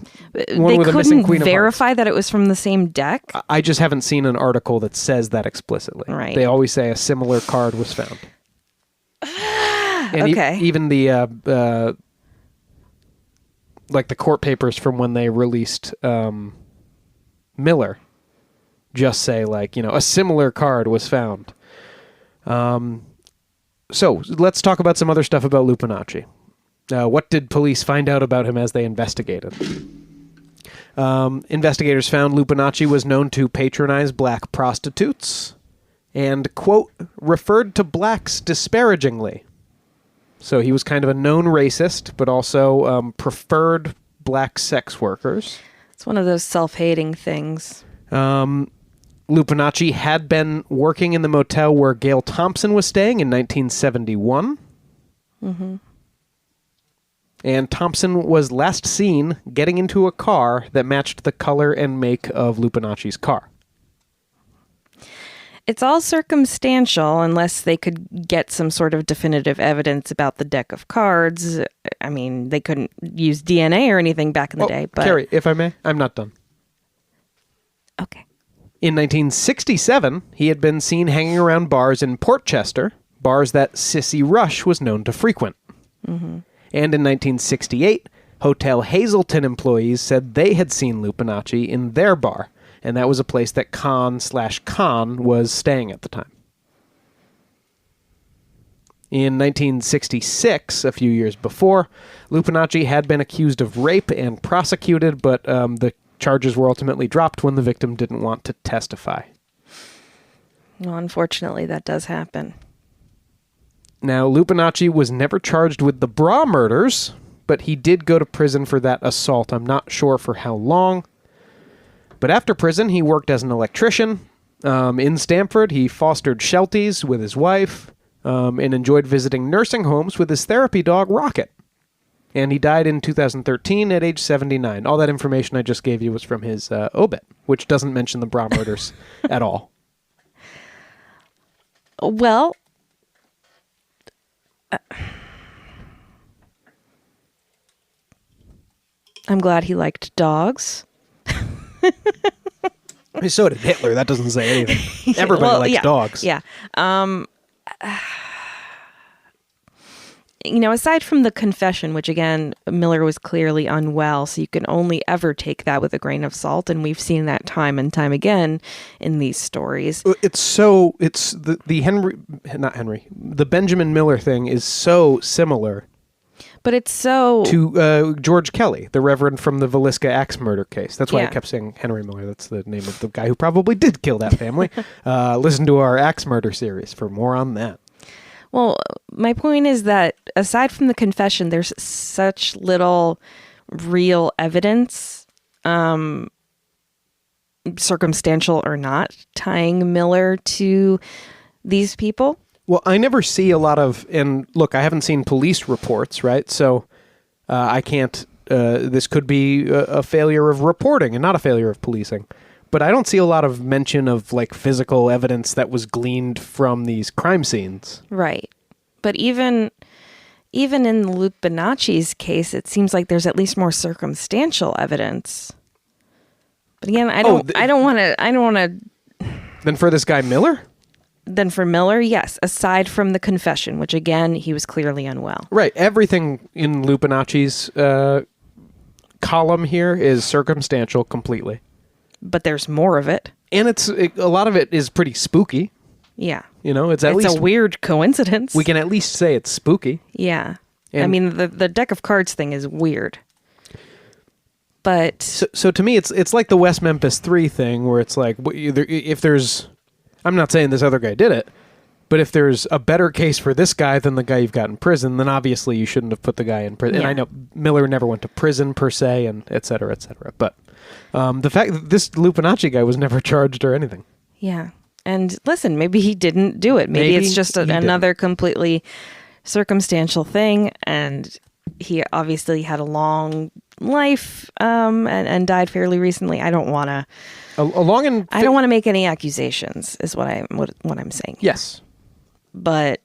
one with a missing Queen of Hearts. They couldn't verify that it was from the same deck? I just haven't seen an article that says that explicitly. Right. They always say a similar card was found. And okay. Even the like the court papers from when they released Miller just say, like, a similar card was found. So let's talk about some other stuff about Lupinacci. What did police find out about him as they investigated? Investigators found Lupinacci was known to patronize black prostitutes and, quote, referred to blacks disparagingly. So he was kind of a known racist, but also preferred black sex workers. It's one of those self-hating things. Lupinacci had been working in the motel where Gail Thompson was staying in 1971. Mm-hmm. And Thompson was last seen getting into a car that matched the color and make of Lupinacci's car. It's all circumstantial unless they could get some sort of definitive evidence about the deck of cards. I mean, they couldn't use DNA or anything back in the day. But Carrie, if I may, I'm not done. Okay. In 1967, he had been seen hanging around bars in Portchester, bars that Sissy Rush was known to frequent. Mm-hmm. And in 1968, Hotel Hazelton employees said they had seen Lupinacci in their bar, and that was a place that Con was staying at the time. In 1966, a few years before, Lupinacci had been accused of rape and prosecuted, but the charges were ultimately dropped when the victim didn't want to testify. Well, unfortunately, that does happen. Now, Lupinacci was never charged with the bra murders, but he did go to prison for that assault. I'm not sure for how long. But after prison, he worked as an electrician. In Stamford, he fostered shelties with his wife and enjoyed visiting nursing homes with his therapy dog, Rocket. And he died in 2013 at age 79. All that information I just gave you was from his obit, which doesn't mention the bra murders at all. Well, I'm glad he liked dogs. So did Hitler. That doesn't say anything. Everybody likes dogs. Yeah. Aside from the confession, which again, Miller was clearly unwell, so you can only ever take that with a grain of salt, and we've seen that time and time again in these stories. The Benjamin Miller thing is so similar. But it's so... to George Kelly, the Reverend from the Villisca axe murder case. That's why I kept saying Henry Miller. That's the name of the guy who probably did kill that family. Listen to our axe murder series for more on that. Well, my point is that aside from the confession, there's such little real evidence, circumstantial or not, tying Miller to these people. Well, I never see a lot of, and look, I haven't seen police reports, right? So I can't, this could be a failure of reporting and not a failure of policing. But I don't see a lot of mention of like physical evidence that was gleaned from these crime scenes. Right. But even in Lupinacci's case, it seems like there's at least more circumstantial evidence. But again, I don't want to. Then for this guy Miller? Then for Miller, yes. Aside from the confession, which again, he was clearly unwell. Right. Everything in Lupinacci's column here is circumstantial completely. But there's more of it. And a lot of it is pretty spooky. Yeah. It's a weird coincidence. We can at least say it's spooky. Yeah. And I mean, the deck of cards thing is weird. But... So to me, it's like the West Memphis 3 thing, where it's like, if there's... I'm not saying this other guy did it, but if there's a better case for this guy than the guy you've got in prison, then obviously you shouldn't have put the guy in prison. Yeah. And I know Miller never went to prison per se, and et cetera, et cetera. But the fact that this Lupinacci guy was never charged or anything. Yeah. And listen, maybe he didn't do it. Maybe it's just another completely circumstantial thing, and he obviously had a long life and died fairly recently. I don't want to... I don't want to make any accusations, is what I'm saying. Yes. But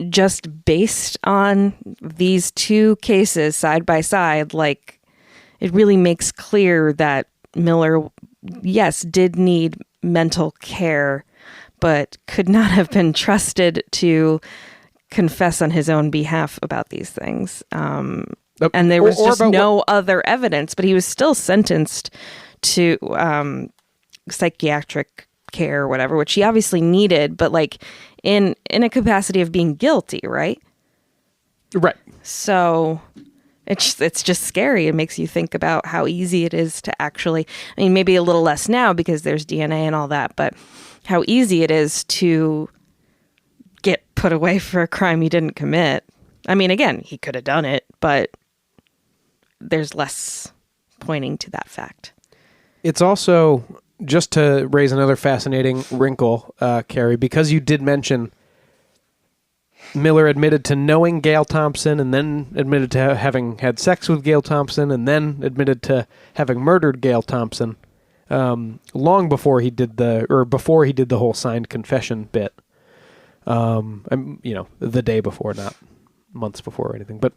just based on these two cases side by side, like, it really makes clear that Miller, yes, did need mental care, but could not have been trusted to confess on his own behalf about these things. And there was just no other evidence, but he was still sentenced to psychiatric care or whatever, which he obviously needed, but like in a capacity of being guilty, right? Right. So it's just scary. It makes you think about how easy it is to actually, I mean, maybe a little less now because there's DNA and all that, but how easy it is to get put away for a crime he didn't commit. I mean, again, he could have done it, but there's less pointing to that fact. It's also, just to raise another fascinating wrinkle, Carrie, because you did mention Miller admitted to knowing Gail Thompson and then admitted to having had sex with Gail Thompson and then admitted to having murdered Gail Thompson long before he did the whole signed confession bit. The day before, not months before or anything. But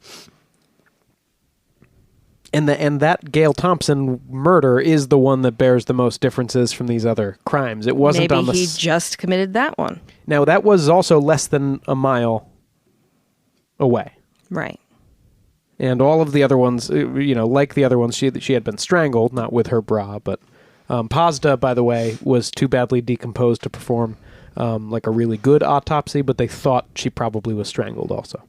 and that Gail Thompson murder is the one that bears the most differences from these other crimes. It wasn't Maybe he just committed that one. Now, that was also less than a mile away. Right. And all of the other ones, like the other ones, she had been strangled, not with her bra, but Pazda, by the way, was too badly decomposed to perform like a really good autopsy, but they thought she probably was strangled also.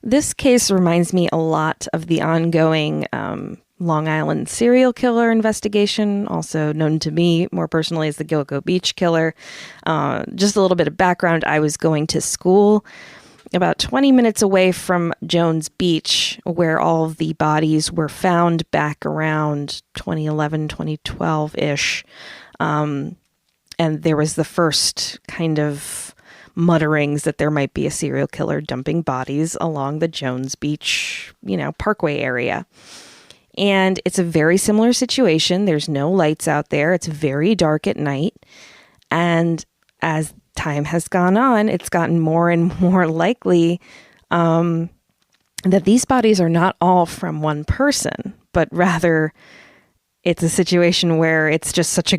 This case reminds me a lot of the ongoing Long Island serial killer investigation, also known to me more personally as the Gilgo Beach killer. Just a little bit of background. I was going to school about 20 minutes away from Jones Beach, where all of the bodies were found back around 2011, 2012-ish. And there was the first kind of mutterings that there might be a serial killer dumping bodies along the Jones Beach, Parkway area. And it's a very similar situation. There's no lights out there. It's very dark at night. And as time has gone on, it's gotten more and more likely that these bodies are not all from one person, but rather it's a situation where it's just such a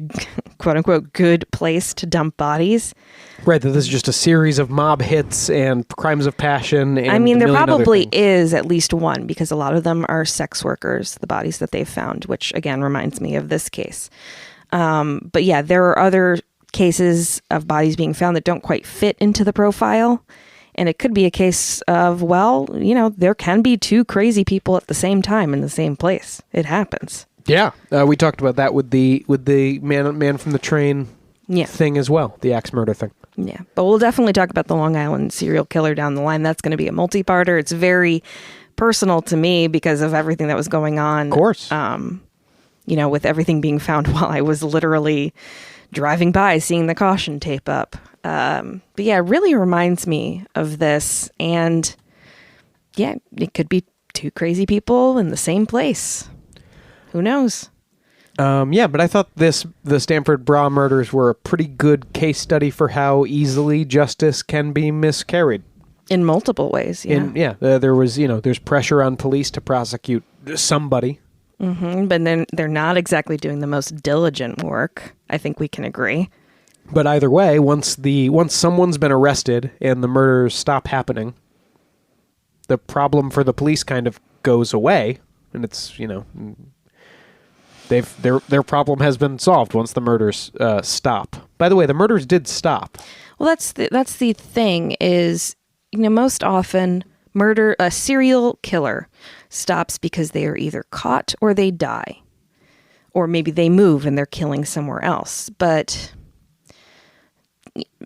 quote-unquote good place to dump bodies. Right, that this is just a series of mob hits and crimes of passion. And I mean, there probably is at least one, because a lot of them are sex workers, the bodies that they've found, which again reminds me of this case. But yeah, there are other cases of bodies being found that don't quite fit into the profile. And it could be a case of, there can be two crazy people at the same time in the same place. It happens. Yeah, we talked about that with the man from the train thing as well, the axe murder thing. Yeah, but we'll definitely talk about the Long Island serial killer down the line. That's going to be a multi-parter. It's very personal to me because of everything that was going on. Of course. With everything being found while I was literally driving by, seeing the caution tape up. But yeah, it really reminds me of this. And yeah, it could be two crazy people in the same place. Who knows? But I thought the Stamford bra murders were a pretty good case study for how easily justice can be miscarried. In multiple ways, yeah. There was, there's pressure on police to prosecute somebody. Mm-hmm, but then they're not exactly doing the most diligent work. I think we can agree. But either way, once someone's been arrested and the murders stop happening, the problem for the police kind of goes away, and it's, their problem has been solved once the murders stop. By the way, the murders did stop. Well, that's the thing is, most often a serial killer stops because they are either caught or they die, or maybe they move and they're killing somewhere else. But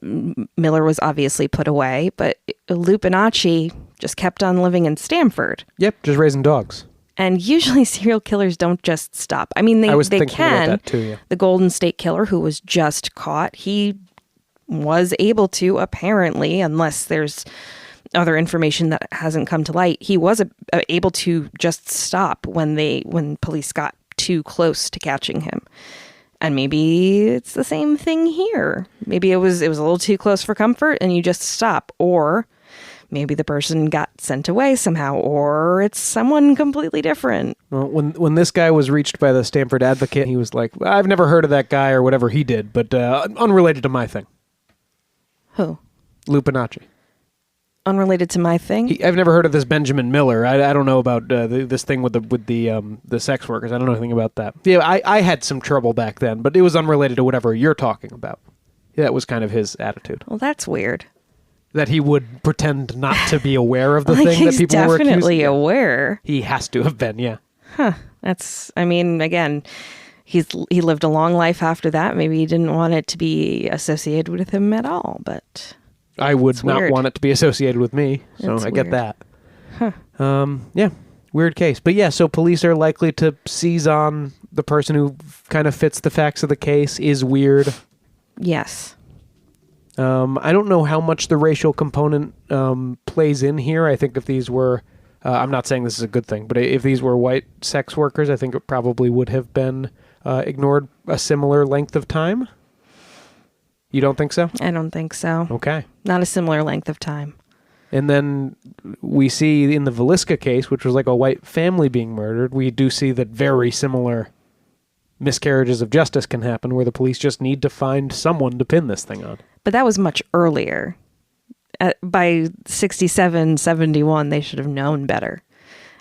Miller was obviously put away, but Lupinacci just kept on living in Stamford. Yep, just raising dogs. And usually serial killers don't just stop. I mean, they can. About that too, yeah. The Golden State Killer, who was just caught, he was able to, apparently, unless there's other information that hasn't come to light, he was able to just stop when police got too close to catching him. And maybe it's the same thing here. Maybe it was a little too close for comfort and you just stop. Or maybe the person got sent away somehow, or it's someone completely different. Well, when this guy was reached by the Stamford Advocate, he was like, I've never heard of that guy or whatever he did, but unrelated to my thing. Who? Lupinacci. Unrelated to my thing? I've never heard of this Benjamin Miller. I don't know about this thing with the sex workers. I don't know anything about that. Yeah, I had some trouble back then, but it was unrelated to whatever you're talking about. That was kind of his attitude. Well, that's weird. That he would pretend not to be aware of the thing that people were accusing. He's definitely aware. He has to have been, yeah. Huh. Again, he lived a long life after that. Maybe he didn't want it to be associated with him at all, but I would not want it to be associated with me, so I get that. Yeah, weird case. But yeah, so police are likely to seize on the person who kind of fits the facts of the case. Is weird. Yes. I don't know how much the racial component plays in here. I think if these were, I'm not saying this is a good thing, but if these were white sex workers, I think it probably would have been ignored a similar length of time. You don't think so? I don't think so. Okay. Not a similar length of time. And then we see in the Villisca case, which was like a white family being murdered, we do see that very similar miscarriages of justice can happen where the police just need to find someone to pin this thing on. But that was much earlier. By 67, 71, they should have known better.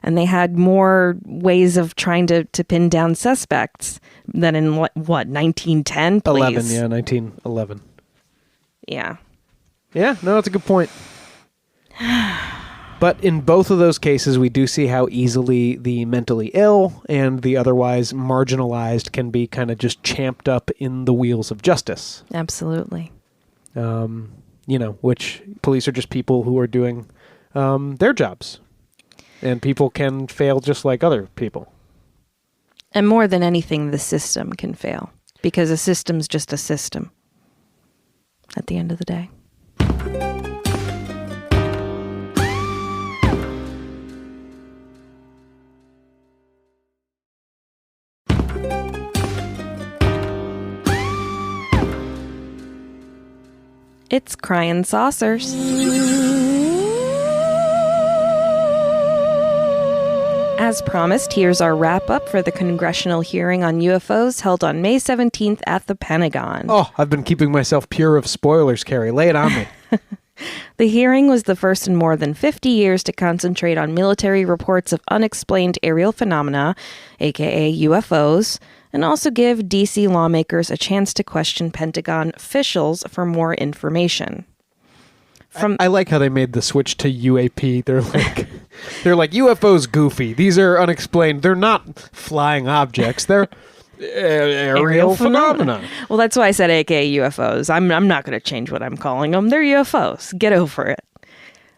And they had more ways of trying to pin down suspects than in, what 1910, please? 1911. Yeah. Yeah, no, that's a good point. But in both of those cases, we do see how easily the mentally ill and the otherwise marginalized can be kind of just champed up in the wheels of justice. Absolutely. Which police are just people who are doing their jobs. And people can fail just like other people. And more than anything, the system can fail. Because a system's just a system at the end of the day. It's Crying Saucers. As promised, here's our wrap-up for the congressional hearing on UFOs held on May 17th at the Pentagon. Oh, I've been keeping myself pure of spoilers, Carrie. Lay it on me. The hearing was the first in more than 50 years to concentrate on military reports of unexplained aerial phenomena, aka UFOs, and also give D.C. lawmakers a chance to question Pentagon officials for more information. I like how they made the switch to UAP. They're like UFOs goofy. These are unexplained. They're not flying objects. They're aerial phenomena. Well, that's why I said AKA UFOs. I'm not going to change what I'm calling them. They're UFOs. Get over it.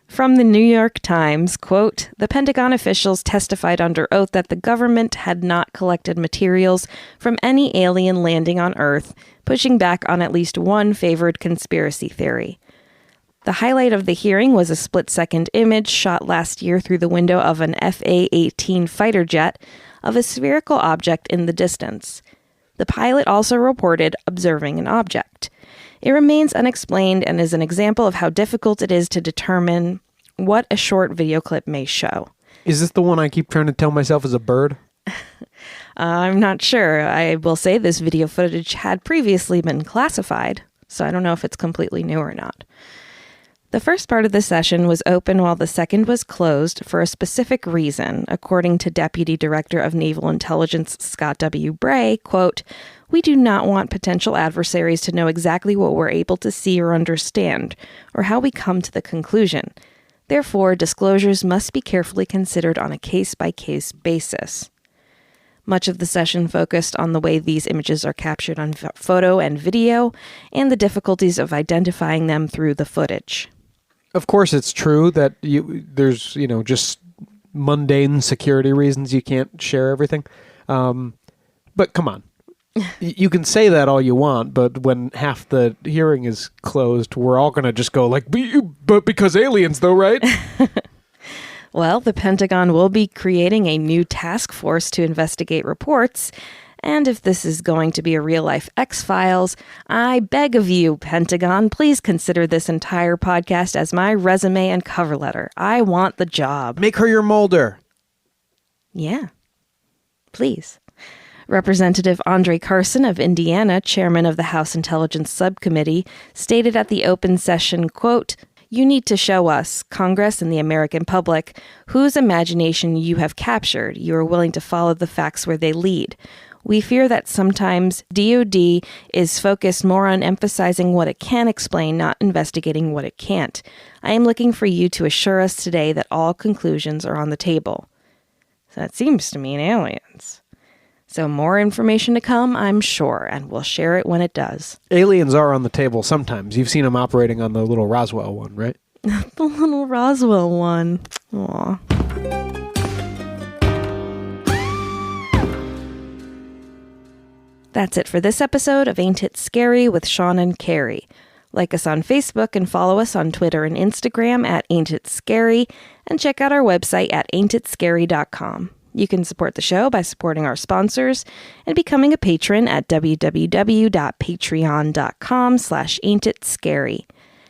From the New York Times, quote, "The Pentagon officials testified under oath that the government had not collected materials from any alien landing on Earth, pushing back on at least one favored conspiracy theory. The highlight of the hearing was a split-second image shot last year through the window of an FA-18 fighter jet of a spherical object in the distance. The pilot also reported observing an object. It remains unexplained and is an example of how difficult it is to determine what a short video clip may show." Is this the one I keep trying to tell myself is a bird? I'm not sure. I will say this video footage had previously been classified, so I don't know if it's completely new or not. The first part of the session was open while the second was closed for a specific reason, according to Deputy Director of Naval Intelligence Scott W. Bray, quote, "We do not want potential adversaries to know exactly what we're able to see or understand, or how we come to the conclusion. Therefore, disclosures must be carefully considered on a case-by-case basis." Much of the session focused on the way these images are captured on photo and video, and the difficulties of identifying them through the footage. Of course, it's true that there's just mundane security reasons you can't share everything. But come on. You can say that all you want, but when half the hearing is closed, we're all going to just go like, but because aliens though, right? Well, the Pentagon will be creating a new task force to investigate reports. And if this is going to be a real-life X-Files, I beg of you, Pentagon, please consider this entire podcast as my resume and cover letter. I want the job. Make her your Mulder. Yeah. Please. Representative Andre Carson of Indiana, chairman of the House Intelligence Subcommittee, stated at the open session, quote, "You need to show us, Congress and the American public, whose imagination you have captured. You are willing to follow the facts where they lead. We fear that sometimes DOD is focused more on emphasizing what it can explain, not investigating what it can't. I am looking for you to assure us today that all conclusions are on the table." So that seems to mean aliens. So more information to come, I'm sure, and we'll share it when it does. Aliens are on the table sometimes. You've seen them operating on the little Roswell one, right? The little Roswell one. Aw. That's it for this episode of Ain't It Scary with Sean and Carrie. Like us on Facebook and follow us on Twitter and Instagram at Ain't It Scary, and check out our website at ain'titscary.com. You can support the show by supporting our sponsors and becoming a patron at www.patreon.com/ain'titscary.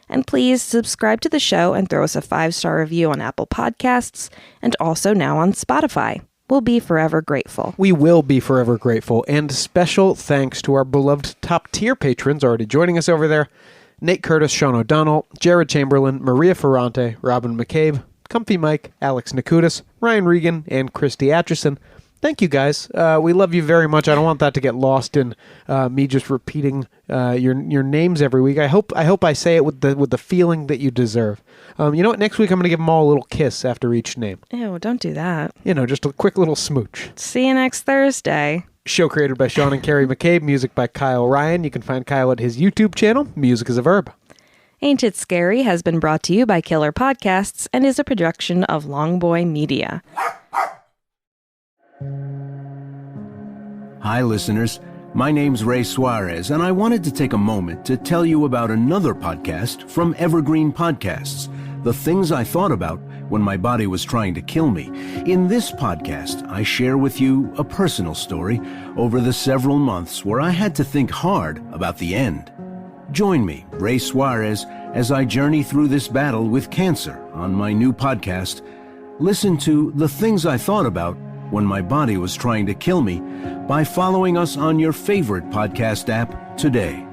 And please subscribe to the show and throw us a 5-star review on Apple Podcasts and also now on Spotify. We'll be forever grateful. We will be forever grateful. And special thanks to our beloved top-tier patrons already joining us over there. Nate Curtis, Sean O'Donnell, Jared Chamberlain, Maria Ferrante, Robin McCabe, Comfy Mike, Alex Nakutis, Ryan Regan, and Christy Atchison. Thank you, guys. We love you very much. I don't want that to get lost in me just repeating your names every week. I hope I say it with the feeling that you deserve. You know what? Next week I'm going to give them all a little kiss after each name. Ew, don't do that. You know, just a quick little smooch. See you next Thursday. Show created by Sean and Carrie McCabe. Music by Kyle Ryan. You can find Kyle at his YouTube channel, Music is a Verb. Ain't It Scary has been brought to you by Killer Podcasts and is a production of Longboy Media. Hi, listeners. My name's Ray Suarez, and I wanted to take a moment to tell you about another podcast from Evergreen Podcasts, The Things I Thought About When My Body Was Trying to Kill Me. In this podcast, I share with you a personal story over the several months where I had to think hard about the end. Join me, Ray Suarez, as I journey through this battle with cancer on my new podcast. Listen to The Things I Thought About When My Body Was Trying to Kill Me by following us on your favorite podcast app today.